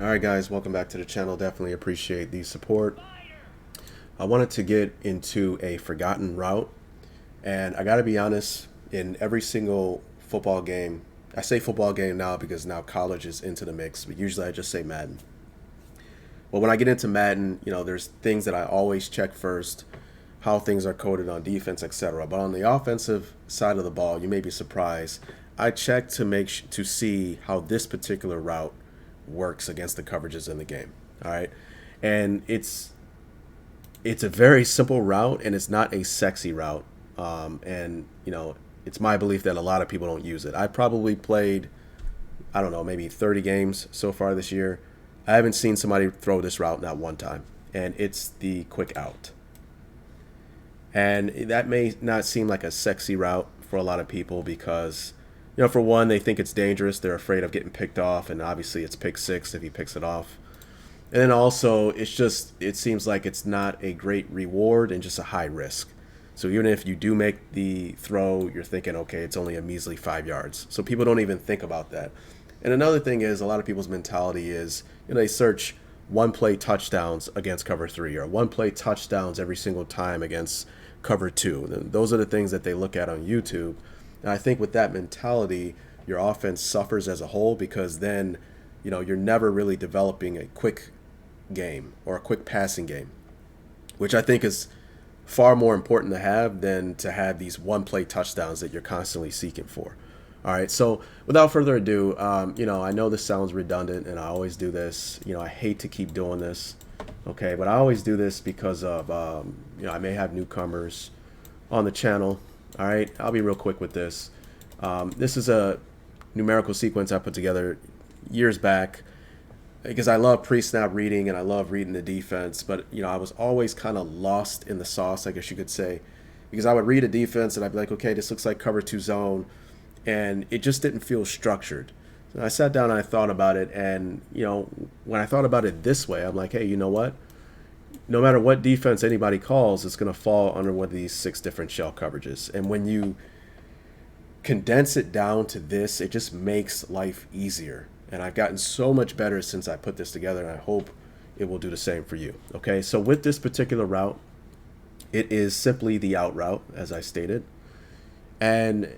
Alright guys, welcome back to the channel. Definitely appreciate the support. I wanted to get into a forgotten route, and I gotta be honest, in every single football game, I say football game now because now college is into the mix, but usually I just say Madden. But when I get into Madden, there's things that I always check first, how things are coded on defense, etc. But on the offensive side of the ball, you may be surprised. I check to to see how this particular route works against the coverages in the game. All right, and it's a very simple route, and it's not a sexy route. And it's my belief that a lot of people don't use it. I probably played, I don't know, maybe 30 games so far this year. I haven't seen somebody throw this route not one time, and it's the quick out. And that may not seem like a sexy route for a lot of people because, for one, they think it's dangerous. They're afraid of getting picked off, and obviously it's pick six if he picks it off. And then also, it seems like it's not a great reward and just a high risk. So even if you do make the throw, you're thinking, okay, it's only a measly 5 yards. So people don't even think about that. And another thing is, a lot of people's mentality is, they search one play touchdowns against cover three or one play touchdowns every single time against cover two. And those are the things that they look at on YouTube. And I think with that mentality, your offense suffers as a whole because then, you're never really developing a quick game or a quick passing game, which I think is far more important to have than to have these one play touchdowns that you're constantly seeking for. All right, so without further ado, I know this sounds redundant, and I always do this. I hate to keep doing this, okay, but I always do this because of, I may have newcomers on the channel. All right, I'll be real quick with this. This is a numerical sequence I put together years back because I love pre-snap reading and I love reading the defense, but I was always kind of lost in the sauce, I guess you could say, because I would read a defense and I'd be like, okay, this looks like cover two zone, and it just didn't feel structured. So I sat down and I thought about it, and when I thought about it this way, I'm like, hey, you know what? No matter what defense anybody calls, it's going to fall under one of these 6 different shell coverages. And when you condense it down to this, it just makes life easier. And I've gotten so much better since I put this together, and I hope it will do the same for you. Okay, so with this particular route, it is simply the out route, as I stated. And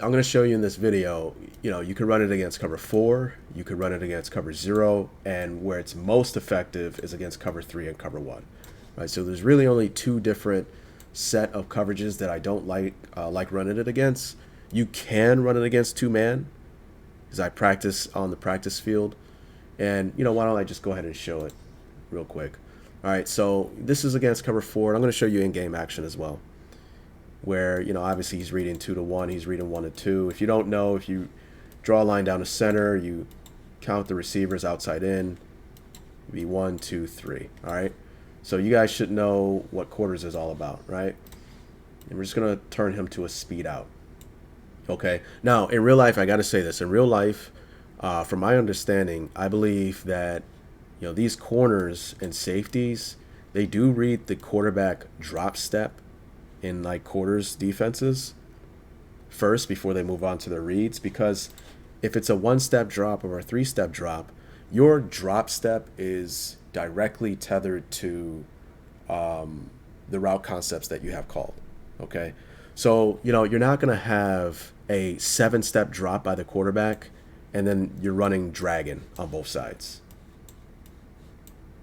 I'm going to show you in this video, you can run it against cover 4, you could run it against cover 0, and where it's most effective is against cover 3 and cover 1. Right? So there's really only 2 different set of coverages that I don't like running it against. You can run it against 2-man, because I practice on the practice field. And, why don't I just go ahead and show it real quick. All right, so this is against cover 4, and I'm going to show you in-game action as well, where, obviously he's reading 2 to 1, he's reading 1 to 2. If you don't know, if you draw a line down the center, you count the receivers outside in, it'd be 1, 2, 3. All right, so you guys should know what quarters is all about, right? And we're just gonna turn him to a speed out. Okay, now in real life, I got to say this, in real life, from my understanding, I believe that these corners and safeties, they do read the quarterback drop step in like quarters defenses first before they move on to their reads, because if it's a 1-step drop or a 3-step drop, your drop step is directly tethered to the route concepts that you have called. Okay, so you're not going to have a 7-step drop by the quarterback and then you're running dragon on both sides,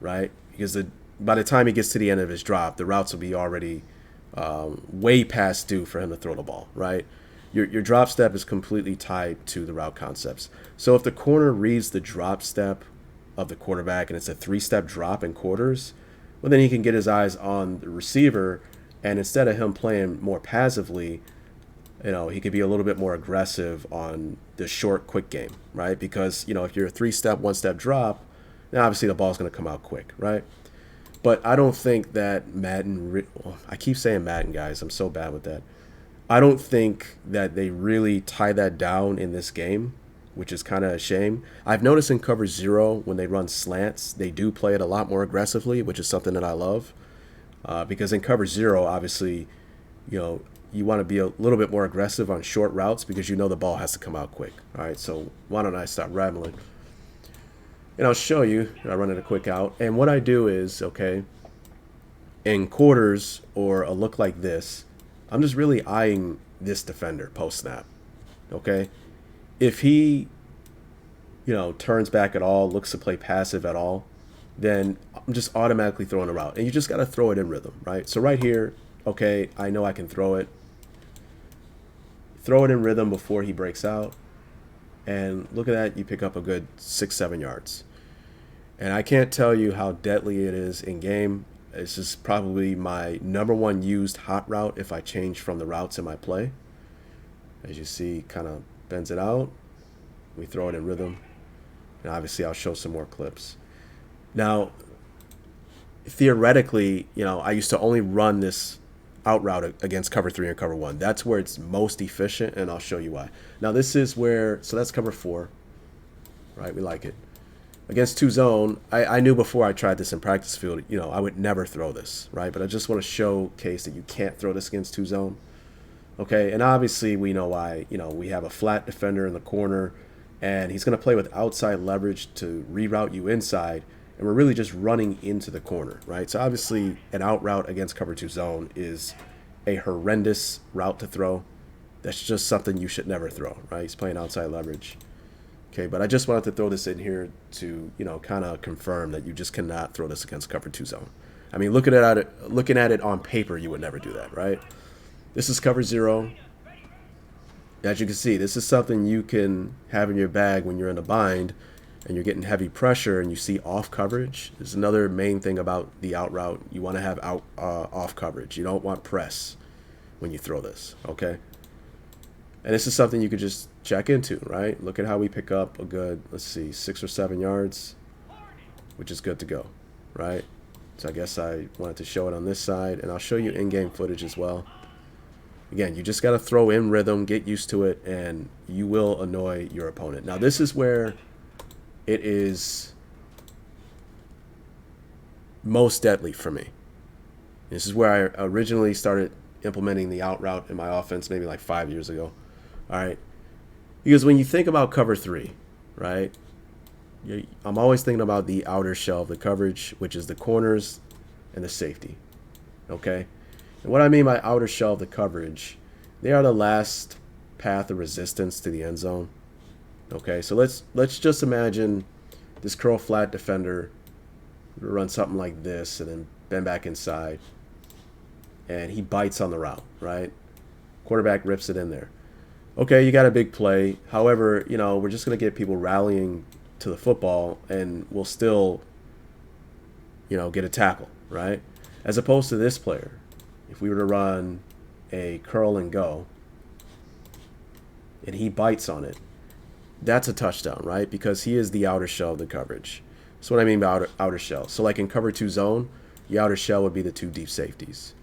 right? Because by the time he gets to the end of his drop, the routes will be already way past due for him to throw the ball, right? Your drop step is completely tied to the route concepts. So if the corner reads the drop step of the quarterback and it's a 3-step drop in quarters, well, then he can get his eyes on the receiver, and instead of him playing more passively, he could be a little bit more aggressive on the short, quick game, right? Because, if you're a 3-step, 1-step drop, then obviously the ball's going to come out quick, right? But I don't think that Madden, I keep saying Madden, guys. I'm so bad with that. I don't think that they really tie that down in this game, which is kind of a shame. I've noticed in cover 0, when they run slants, they do play it a lot more aggressively, which is something that I love. Because in cover 0, obviously, you want to be a little bit more aggressive on short routes because the ball has to come out quick. All right, so why don't I stop rambling? And I'll show you. I run it a quick out. And what I do is, okay, in quarters or a look like this, I'm just really eyeing this defender post-snap, okay? If he, turns back at all, looks to play passive at all, then I'm just automatically throwing a route. And you just got to throw it in rhythm, right? So right here, okay, I know I can throw it. Throw it in rhythm before he breaks out. And look at that, you pick up a good 6-7 yards. And I can't tell you how deadly it is in game. This is probably my #1 used hot route if I change from the routes in my play. As you see, kind of bends it out. We throw it in rhythm. And obviously, I'll show some more clips. Now, theoretically, I used to only run this out route against cover 3 and cover 1. That's where it's most efficient, and I'll show you why. Now, this is where, so that's cover 4, right? We like it. Against 2 zone, I knew before I tried this in practice field, I would never throw this, right? But I just want to showcase that you can't throw this against 2 zone. Okay, and obviously we know why. We have a flat defender in the corner, and he's going to play with outside leverage to reroute you inside, and we're really just running into the corner, right? So obviously an out route against cover 2 zone is a horrendous route to throw. That's just something you should never throw, right? He's playing outside leverage. Okay, but I just wanted to throw this in here to, kind of confirm that you just cannot throw this against cover 2 zone. I mean, looking at it on paper, you would never do that, right? This is cover 0. As you can see, this is something you can have in your bag when you're in a bind and you're getting heavy pressure and you see off coverage. There's another main thing about the out route. You want to have off coverage. You don't want press when you throw this, okay? And this is something you could just check into, right? Look at how we pick up a good, 6 or 7 yards, which is good to go, right? So I guess I wanted to show it on this side, and I'll show you in-game footage as well. Again, you just got to throw in rhythm, get used to it, and you will annoy your opponent. Now, this is where it is most deadly for me. This is where I originally started implementing the out route in my offense maybe like 5 years ago. All right, because when you think about cover 3, right, I'm always thinking about the outer shell of the coverage, which is the corners and the safety, okay? And what I mean by outer shell of the coverage, they are the last path of resistance to the end zone, okay? So let's just imagine this curl flat defender run something like this and then bend back inside, and he bites on the route, right? Quarterback rips it in there. Okay, you got a big play. However, we're just going to get people rallying to the football, and we'll still, get a tackle, right? As opposed to this player, if we were to run a curl and go, and he bites on it, that's a touchdown, right? Because he is the outer shell of the coverage. That's what I mean by outer shell. So like in cover 2 zone, the outer shell would be the 2 deep safeties,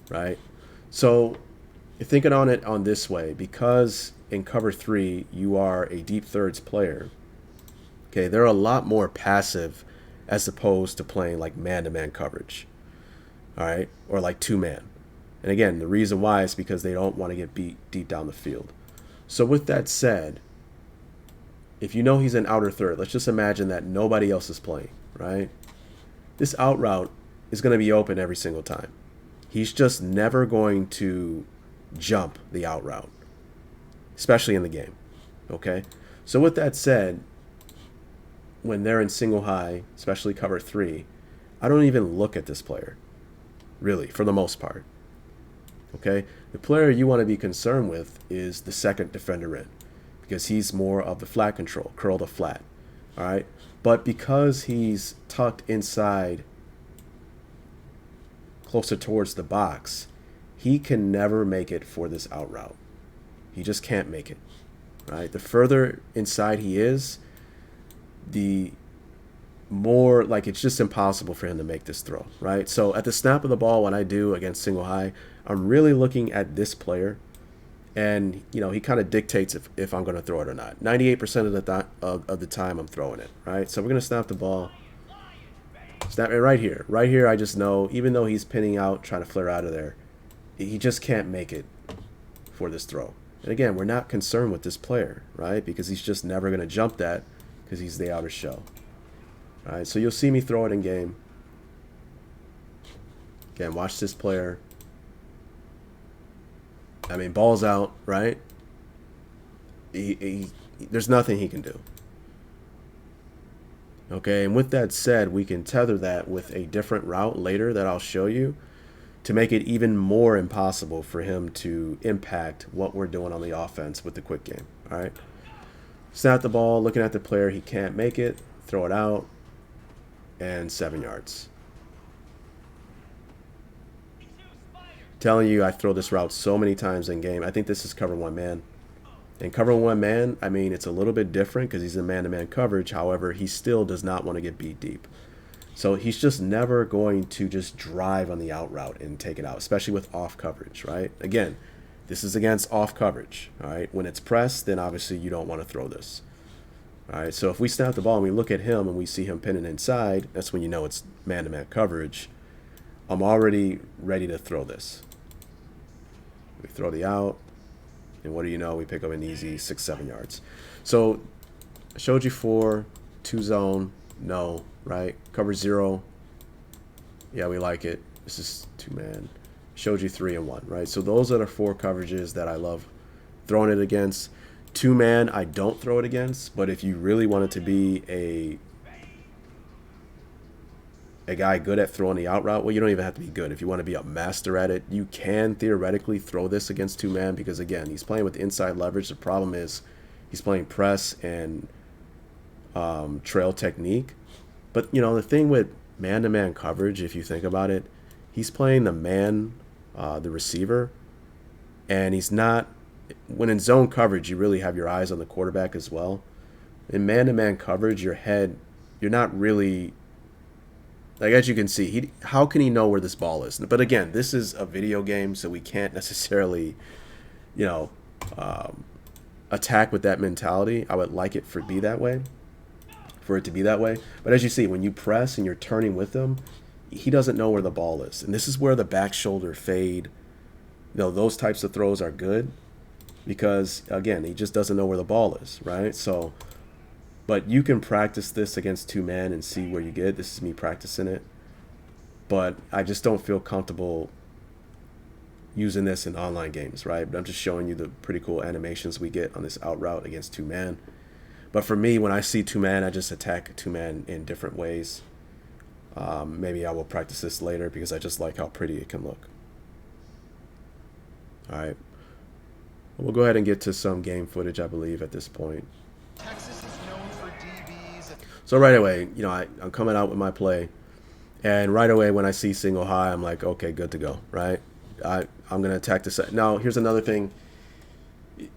right? So you're thinking on it on this way, because in cover 3 you are a deep thirds player. Okay, they're a lot more passive as opposed to playing like man-to-man coverage. All right, or like 2-man. And again, the reason why is because they don't want to get beat deep down the field. So with that said, if he's an outer third, let's just imagine that nobody else is playing, right? This out route is going to be open every single time. He's just never going to jump the out route, especially in the game, okay? So with that said, when they're in single high, especially cover 3, I don't even look at this player, really, for the most part, okay? The player you want to be concerned with is the second defender in, because he's more of the flat control, curl the flat, all right? But because he's tucked inside closer towards the box, he can never make it for this out route. He just can't make it, right? The further inside he is, the more, like, it's just impossible for him to make this throw, right? So at the snap of the ball, when I do against single high, I'm really looking at this player, and he kind of dictates if I'm going to throw it or not. 98% of the time I'm throwing it, right? So we're going to snap the ball. Snap it right here. Right here, I just know, even though he's pinning out, trying to flare out of there, he just can't make it for this throw. And again, we're not concerned with this player, right? Because he's just never going to jump that because he's the outer shell. All right, so you'll see me throw it in game. Again, watch this player. I mean, ball's out, right? There's nothing he can do. Okay, and with that said, we can tether that with a different route later that I'll show you to make it even more impossible for him to impact what we're doing on the offense with the quick game. All right, snap the ball, looking at the player, he can't make it, throw it out, and 7 yards. Telling you, I throw this route so many times in game. I think this is cover one man. And cover one man, I mean, it's a little bit different because he's in man-to-man coverage. However, he still does not want to get beat deep. So he's just never going to just drive on the out route and take it out, especially with off coverage, right? Again, this is against off coverage, all right? When it's pressed, then obviously you don't want to throw this. All right, so if we snap the ball and we look at him and we see him pinning inside, that's when you know it's man-to-man coverage. I'm already ready to throw this. We throw the out. And what do you know? We pick up an easy 6-7 yards. So I showed you 4, 2 zone, no, right? Cover 0. Yeah, we like it. This is 2 man. Showed you 3 and 1, right? So those are the 4 coverages that I love throwing it against. 2 man, I don't throw it against, but if you really want it to be a guy good at throwing the out route, well, you don't even have to be good. If you want to be a master at it, you can theoretically throw this against 2 man because, again, he's playing with inside leverage. The problem is he's playing press and trail technique. But, you know, the thing with man-to-man coverage, if you think about it, he's playing the man, the receiver, and he's not – when in zone coverage, you really have your eyes on the quarterback as well. In man-to-man coverage, your head – you're not really – like, as you can see, how can he know where this ball is? But again, this is a video game, so we can't necessarily, you know, attack with that mentality. I would like it for it to be that way. But as you see, when you press and you're turning with him, he doesn't know where the ball is. And this is where the back shoulder fade, you know, those types of throws are good because, again, he just doesn't know where the ball is, right? So... But you can practice this against 2 man and see where you get. This is me practicing it. But I just don't feel comfortable using this in online games, right? But I'm just showing you the pretty cool animations we get on this out route against 2 man. But for me, when I see 2 man, I just attack 2 man in different ways. Maybe I will practice this later because I just like how pretty it can look. All right. We'll go ahead and get to some game footage, I believe, at this point. So right away, you know, I'm coming out with my play, and right away when I see single high, I'm like, okay, good to go, right? I'm going to attack this. Now, here's another thing.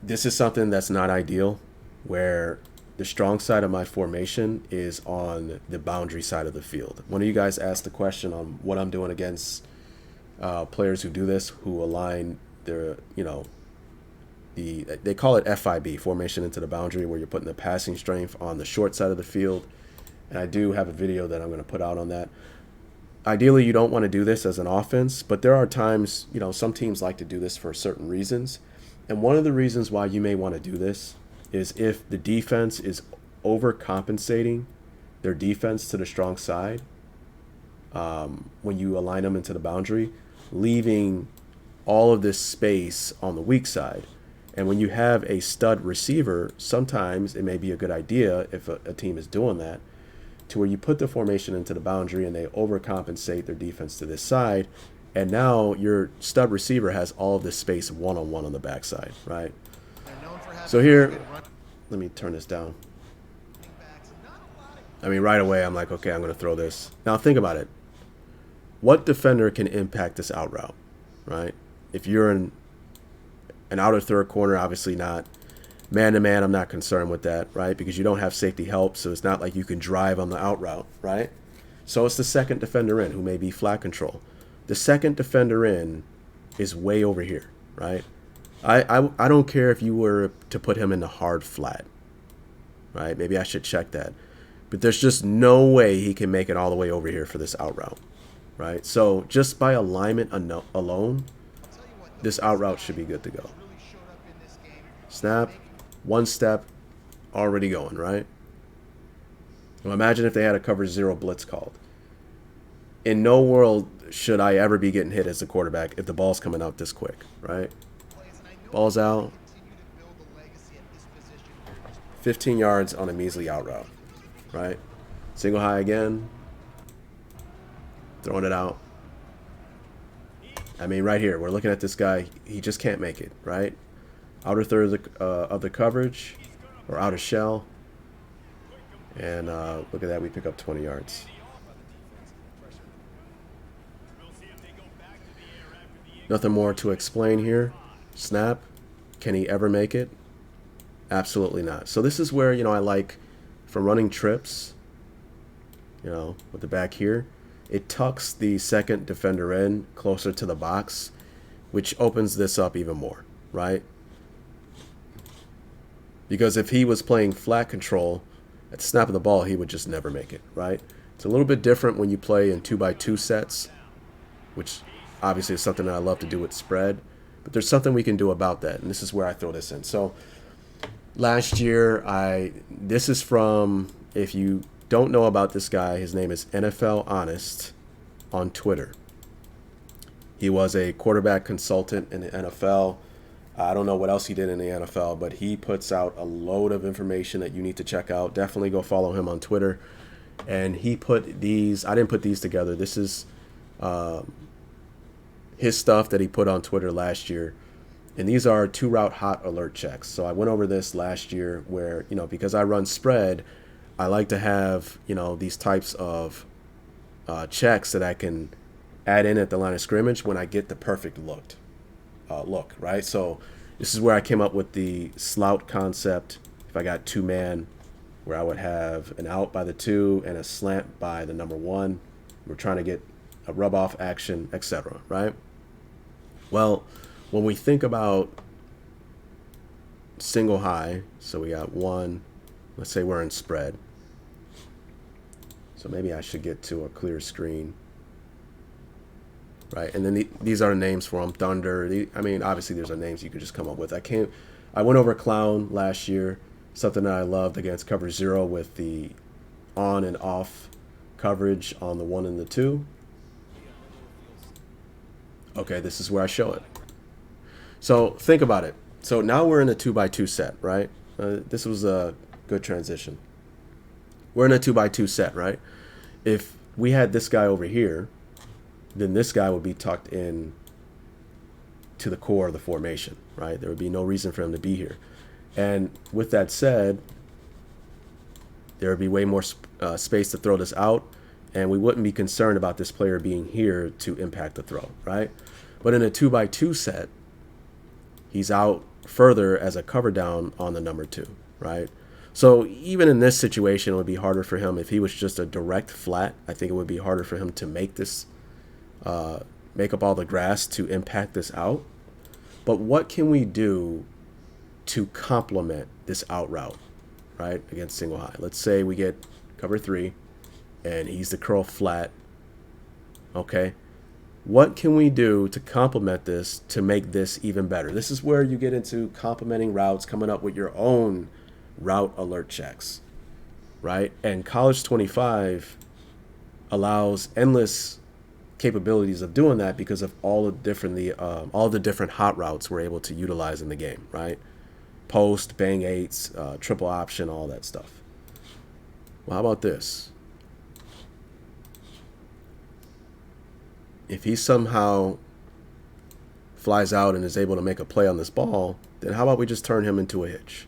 This is something that's not ideal, where the strong side of my formation is on the boundary side of the field. One of you guys asked the question on what I'm doing against players who do this, who align their, you know, they call it FIB, formation into the boundary, where you're putting the passing strength on the short side of the field. And I do have a video that I'm going to put out on that. Ideally, you don't want to do this as an offense, but there are times, you know, some teams like to do this for certain reasons. And one of the reasons why you may want to do this is if the defense is overcompensating their defense to the strong side when you align them into the boundary, leaving all of this space on the weak side. And when you have a stud receiver, sometimes it may be a good idea if a team is doing that, to where you put the formation into the boundary and they overcompensate their defense to this side, and now your stud receiver has all of this space one-on-one on the backside, right? So here, let me turn this down. I mean, right away, I'm like, okay, I'm going to throw this. Now, think about it. What defender can impact this out route, right? If you're in an outer third corner, obviously not. Man-to-man, I'm not concerned with that, right? Because you don't have safety help, so it's not like you can drive on the out route, right? So it's the second defender in, who may be flat control. The second defender in is way over here, right? I don't care if you were to put him in the hard flat, right? Maybe I should check that. But there's just no way he can make it all the way over here for this out route, right? So just by alignment alone, this out route should be good to go. Snap, one step, already going, right? Well, imagine if they had a cover zero blitz called. In no world should I ever be getting hit as the quarterback if the ball's coming out this quick, right? Ball's out. 15 yards on a measly out route, right? Single high again. Throwing it out. I mean, right here, we're looking at this guy. He just can't make it, right? Outer third of the coverage, or outer shell. And look at that, we pick up 20 yards. Nothing more to explain here. Snap. Can he ever make it? Absolutely not. So this is where, I like, from running trips, with the back here, it tucks the second defender in closer to the box, which opens this up even more, right? Because if he was playing flat control, at the snap of the ball, he would just never make it, right? It's a little bit different when you play in 2x2 sets, which obviously is something that I love to do with spread. But there's something we can do about that, and this is where I throw this in. So last year, this is from, if you don't know about this guy, his name is NFL Honest on Twitter. He was a quarterback consultant in the NFL. I don't know what else he did in the NFL, but he puts out a load of information that you need to check out. Definitely go follow him on Twitter. And he put these, I didn't put these together. This is his stuff that he put on Twitter last year. And these are 2-route hot alert checks. So I went over this last year where, because I run spread, I like to have, these types of checks that I can add in at the line of scrimmage when I get the perfect look, right? So this is where I came up with the slout concept. If I got 2-man, where I would have an out by the 2 and a slant by the number 1. We're trying to get a rub-off action, etc., right? Well, when we think about single high, so we got 1, let's say we're in spread. So maybe I should get to a clear screen. Right, and then these are names for them. Thunder. Obviously, there's names you could just come up with. I went over clown last year, something that I loved against cover 0 with the on and off coverage on the 1 and the 2. Okay, this is where I show it. So think about it. So now we're in a 2x2 set, right? This was a good transition. We're in a 2x2 set, right? If we had this guy over here, then this guy would be tucked in to the core of the formation, right? There would be no reason for him to be here. And with that said, there would be way more space to throw this out, and we wouldn't be concerned about this player being here to impact the throw, right? But in a 2x2 set, he's out further as a cover down on the number 2, right? So even in this situation, it would be harder for him if he was just a direct flat. I think it would be harder for him to make this make up all the grass to impact this out. But what can we do to complement this out route, right, against single high? Let's say we get cover 3 and he's the curl flat. Okay, what can we do to complement this to make this even better? This is where you get into complementing routes, coming up with your own route alert checks, right? And College 25 allows endless capabilities of doing that because of all the different hot routes we're able to utilize in the game, right? Post, bang eights, triple option, all that stuff. Well, how about this? If he somehow flies out and is able to make a play on this ball, then how about we just turn him into a hitch,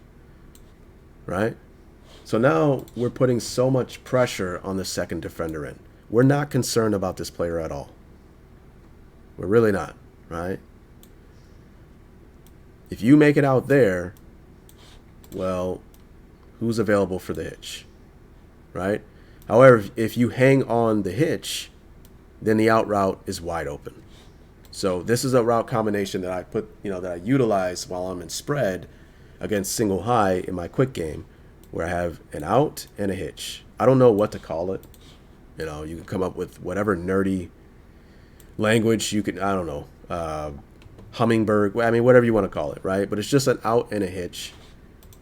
right? So now we're putting so much pressure on the second defender in. We're not concerned about this player at all. We're really not, right? If you make it out there, well, who's available for the hitch, right? However, if you hang on the hitch, then the out route is wide open. So this is a route combination that I that I utilize while I'm in spread against single high in my quick game, where I have an out and a hitch. I don't know what to call it. You can come up with whatever nerdy language you can, I don't know, hummingbird, whatever you want to call it, right? But it's just an out and a hitch.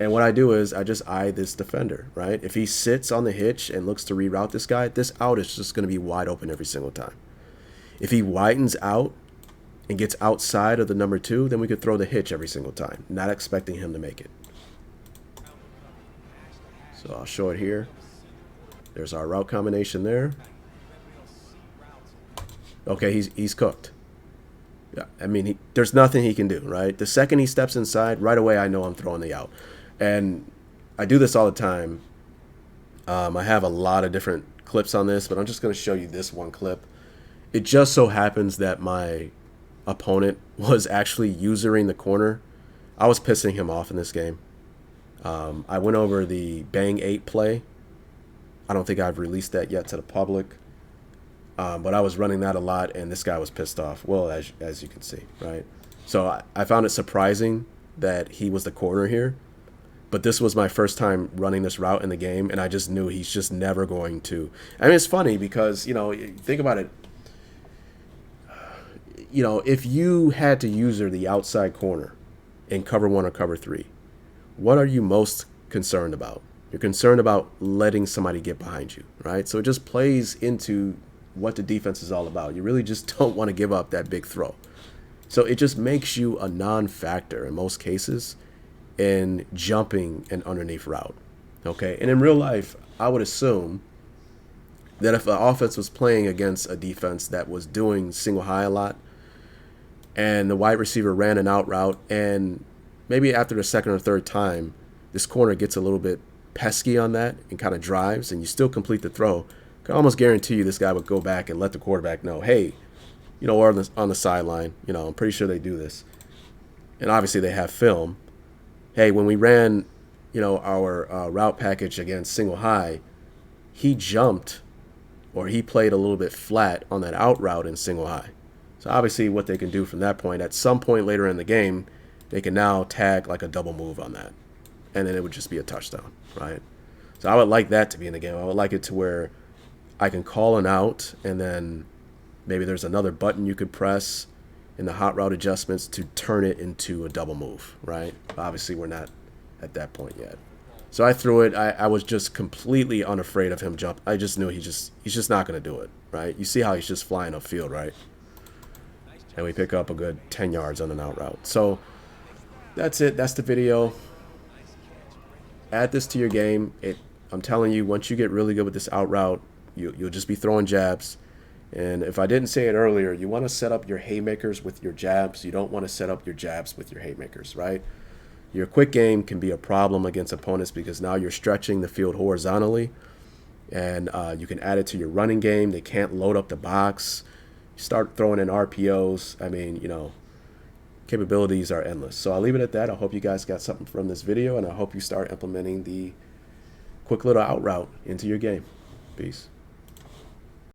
And what I do is I just eye this defender, right? If he sits on the hitch and looks to reroute this guy, this out is just going to be wide open every single time. If he widens out and gets outside of the number 2, then we could throw the hitch every single time, not expecting him to make it. So I'll show it here. There's our route combination there. Okay, he's cooked. Yeah, I mean, there's nothing he can do, right? The second he steps inside, right away I know I'm throwing the out. And I do this all the time. I have a lot of different clips on this, but I'm just going to show you this one clip. It just so happens that my opponent was actually usering the corner. I was pissing him off in this game. I went over the Bang 8 play. I don't think I've released that yet to the public. But I was running that a lot, and this guy was pissed off. Well, as you can see, right? So I found it surprising that he was the corner here. But this was my first time running this route in the game, and I just knew he's just never going to. I mean, it's funny because, you know, think about it. You know, if you had to user the outside corner in cover 1 or cover 3, what are you most concerned about? You're concerned about letting somebody get behind you, right? So it just plays into what the defense is all about. You really just don't want to give up that big throw. So it just makes you a non-factor in most cases in jumping an underneath route. Okay, and in real life, I would assume that if an offense was playing against a defense that was doing single high a lot, and the wide receiver ran an out route, and maybe after the second or third time, this corner gets a little bit pesky on that and kind of drives, and you still complete the throw, I can almost guarantee you this guy would go back and let the quarterback know, hey, you know, we're on the sideline. You know, I'm pretty sure they do this. And obviously they have film. Hey, when we ran, you know, our route package against single high, he jumped or he played a little bit flat on that out route in single high. So obviously what they can do from that point, at some point later in the game, they can now tag like a double move on that. And then it would just be a touchdown, right? So I would like that to be in the game. I would like it to where I can call an out, and then maybe there's another button you could press in the hot route adjustments to turn it into a double move, right? Obviously, we're not at that point yet. So I threw it. I was just completely unafraid of him jump. I just knew he's just not going to do it, right? You see how he's just flying upfield, right? And we pick up a good 10 yards on an out route. So that's it. That's the video. Add this to your game. I'm telling you, once you get really good with this out route, you'll just be throwing jabs. And if I didn't say it earlier, you want to set up your haymakers with your jabs. You don't want to set up your jabs with your haymakers, right? Your quick game can be a problem against opponents because now you're stretching the field horizontally, and you can add it to your running game. They can't load up the box. You start throwing in RPOs. I mean, you know, capabilities are endless. So I'll leave it at that. I hope you guys got something from this video, and I hope you start implementing the quick little out route into your game. Peace.